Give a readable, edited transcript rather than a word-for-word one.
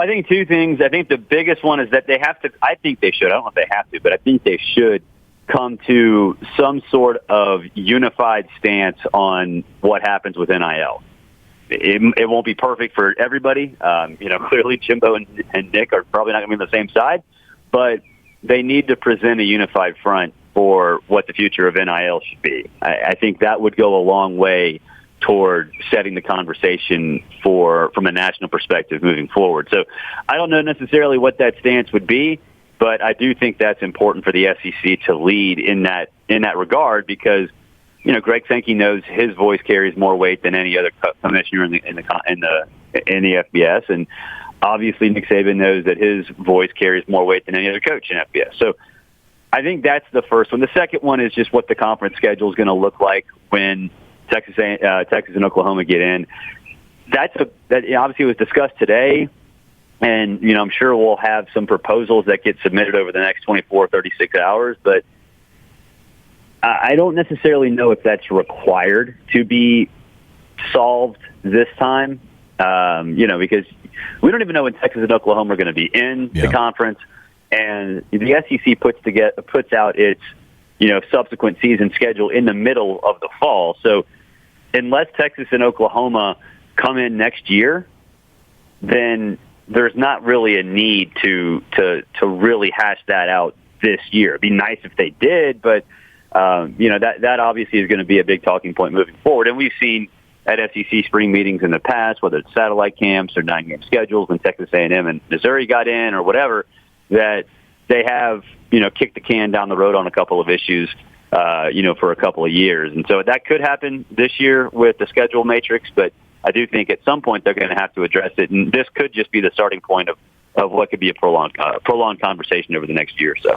Well, I think two things. I think the biggest one is that they have to, I think they should, I don't know if they have to, but I think they should come to some sort of unified stance on what happens with NIL. It won't be perfect for everybody. Clearly Jimbo and Nick are probably not going to be on the same side, but they need to present a unified front for what the future of NIL should be. I think that would go a long way toward setting the conversation from a national perspective moving forward. So I don't know necessarily what that stance would be, but I do think that's important for the SEC to lead in that regard because, Greg Sankey knows his voice carries more weight than any other commissioner in the FBS, and obviously Nick Saban knows that his voice carries more weight than any other coach in FBS. So I think that's the first one. The second one is just what the conference schedule is going to look like when Texas and Oklahoma get in. That obviously was discussed today, and I'm sure we'll have some proposals that get submitted over the next 24, 36 hours. But I don't necessarily know if that's required to be solved this time. Because we don't even know when Texas and Oklahoma are going to be in the conference, and the SEC puts out its subsequent season schedule in the middle of the fall. So unless Texas and Oklahoma come in next year, then there's not really a need to really hash that out this year. It'd be nice if they did, but that obviously is going to be a big talking point moving forward. And we've seen at SEC spring meetings in the past, whether it's satellite camps or 9-game schedules, when Texas A&M and Missouri got in or whatever, that they have kicked the can down the road on a couple of issues. For a couple of years. And so that could happen this year with the schedule matrix, but I do think at some point they're going to have to address it. And this could just be the starting point of what could be a prolonged conversation over the next year or so.